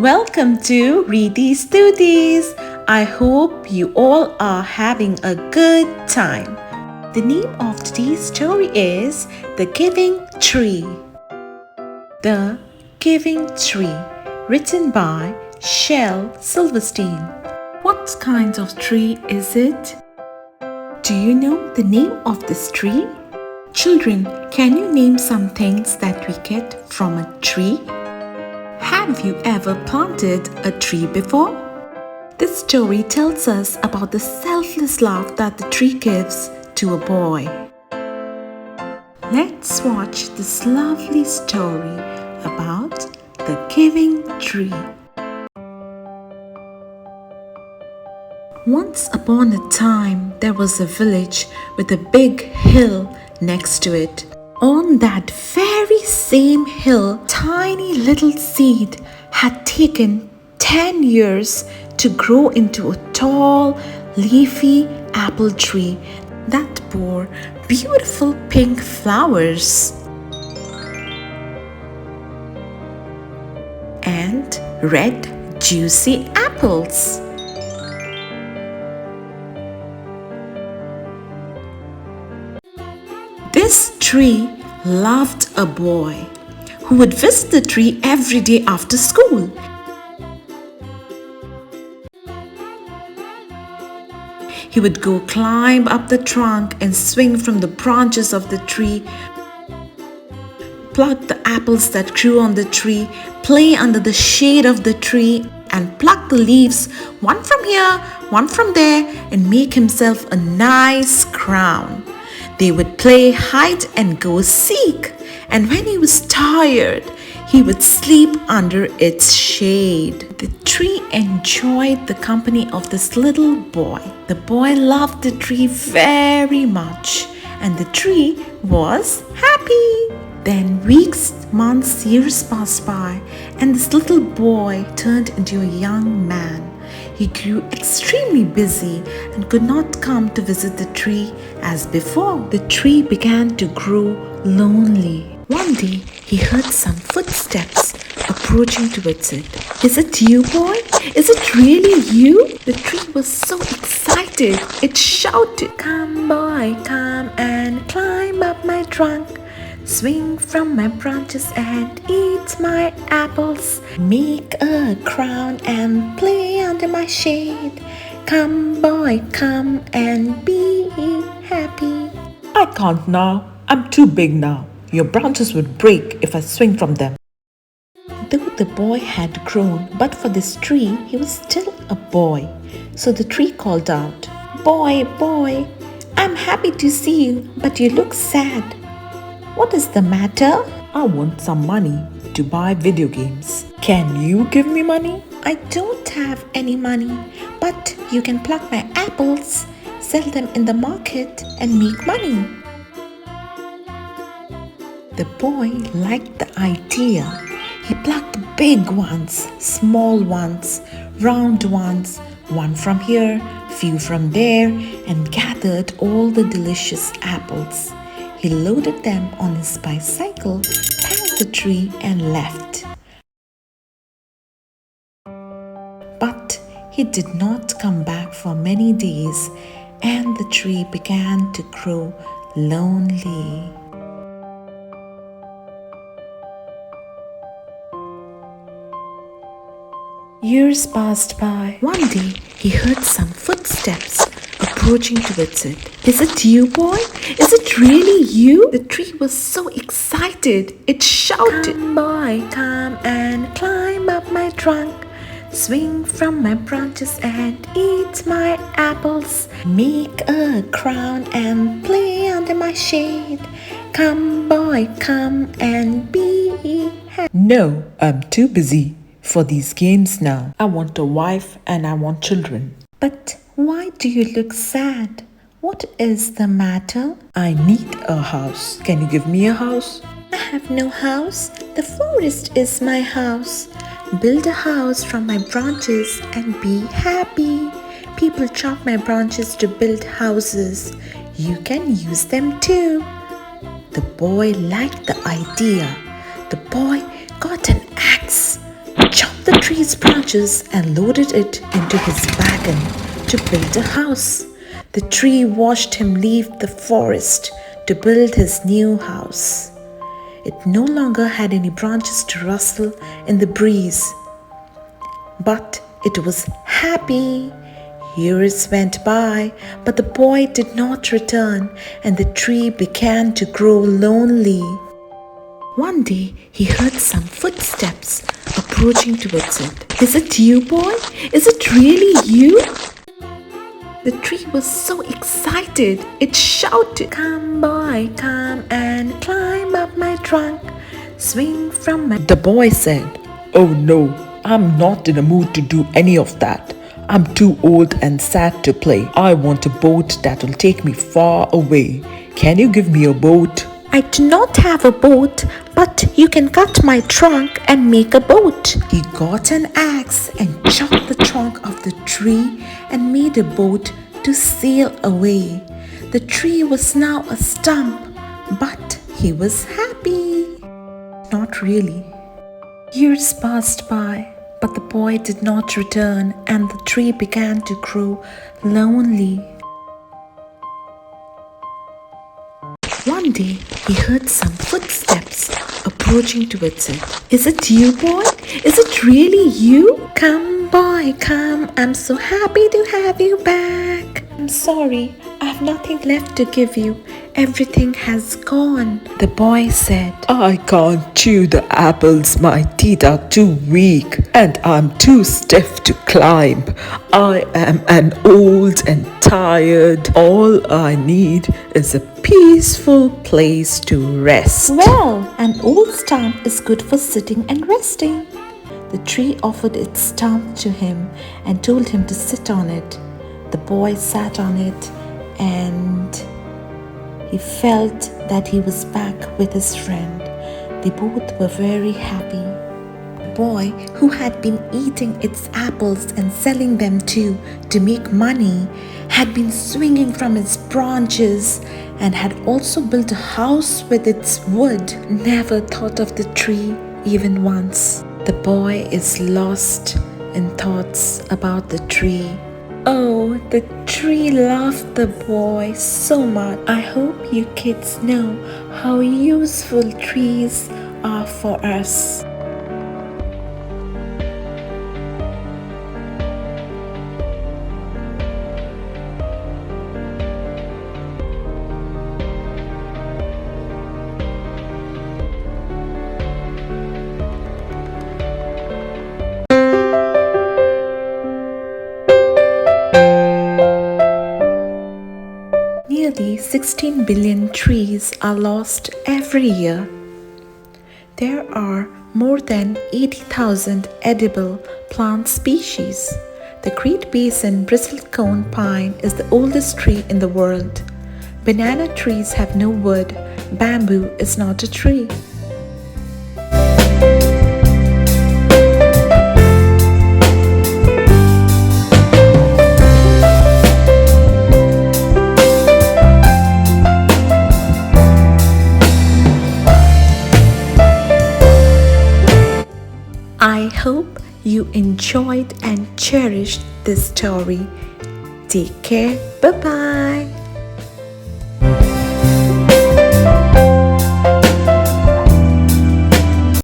Welcome to Reedy's Studies. I hope you all are having a good time. The name of today's story is The Giving Tree. The Giving Tree, written by Shel Silverstein. What kind of tree is it? Do you know the name of this tree? Children, can you name some things that we get from a tree? Have you ever planted a tree before? This story tells us about the selfless love that the tree gives to a boy. Let's watch this lovely story about the giving tree. Once upon a time, there was a village with a big hill next to it. On that very same hill, tiny little seed had taken 10 years to grow into a tall, leafy apple tree that bore beautiful pink flowers and red, juicy apples. This tree loved a boy who would visit the tree every day after school. He would go climb up the trunk and swing from the branches of the tree, pluck the apples that grew on the tree, play under the shade of the tree, and pluck the leaves, one from here, one from there, and make himself a nice crown. They would play hide and go seek, and when he was tired, he would sleep under its shade. The tree enjoyed the company of this little boy. The boy loved the tree very much, and the tree was happy. Then weeks, months, years passed by, and this little boy turned into a young man. He grew extremely busy and could not come to visit the tree as before. The tree began to grow lonely. One day, he heard some footsteps approaching towards it. "Is it you, boy? Is it really you?" The tree was so excited. It shouted, "Come, boy, come and climb up my trunk. Swing from my branches and eat my apples. Make a crown and play under my shade. Come, boy, come and be happy." "I can't now. I'm too big now. Your branches would break if I swing from them." Though the boy had grown, but for this tree, he was still a boy. So the tree called out, "Boy, boy, I'm happy to see you, but you look sad. What is the matter?" "I want some money to buy video games. Can you give me money?" "I don't have any money, but you can pluck my apples, sell them in the market, and make money." The boy liked the idea. He plucked big ones, small ones, round ones, one from here, few from there, and gathered all the delicious apples. He loaded them on his bicycle, thanked the tree, and left. But he did not come back for many days, and the tree began to grow lonely. Years passed by. One day, he heard some footsteps approaching towards it. "Is it you, boy? Is it really you?" The tree was so excited. It shouted, "Come, boy, come and climb up my trunk. Swing from my branches and eat my apples. Make a crown and play under my shade. Come, boy, come and be happy." "No, I'm too busy for these games now. I want a wife and I want children." "But why do you look sad? What is the matter?" "I need a house. Can you give me a house?" "I have no house. The forest is my house. Build a house from my branches and be happy. People chop my branches to build houses. You can use them too." The boy liked the idea. The boy got an axe chopped the tree's branches and loaded it into his wagon to build a house. The tree watched him leave the forest to build his new house. It no longer had any branches to rustle in the breeze, but it was happy. Years went by, but the boy did not return, and the tree began to grow lonely. One day, he heard some footsteps approaching towards it. "Is it you, boy? Is it really you?" The tree was so excited, it shouted, "Come, boy, come and climb up my trunk. Swing from my..." The boy said, "Oh no, I'm not in a mood to do any of that. I'm too old and sad to play. I want a boat that will take me far away. Can you give me a boat?" "I do not have a boat, but you can cut my trunk and make a boat." He got an axe and chopped the trunk of the tree and made a boat to sail away. The tree was now a stump, but he was happy. Not really. Years passed by, but the boy did not return, and the tree began to grow lonely. One day, he heard some footsteps approaching towards it. "Is it you, boy? Is it really you? Come, boy, come. I'm so happy to have you back. I'm sorry, I have nothing left to give you. Everything has gone," the boy said. "I can't chew the apples. My teeth are too weak and I'm too stiff to climb. I am an old and tired. All I need is a peaceful place to rest." "Well, an old stump is good for sitting and resting." The tree offered its stump to him and told him to sit on it. The boy sat on it and he felt that he was back with his friend. They both were very happy. The boy, who had been eating its apples and selling them too to make money, had been swinging from its branches and had also built a house with its wood, never thought of the tree even once. The boy is lost in thoughts about the tree. Oh, the tree loved the boy so much. I hope you kids know how useful trees are for us. Nearly 16 billion trees are lost every year. There are more than 80,000 edible plant species. The Great Basin bristlecone pine is the oldest tree in the world. Banana trees have no wood. Bamboo is not a tree. I hope you enjoyed and cherished this story. Take care. Bye-bye.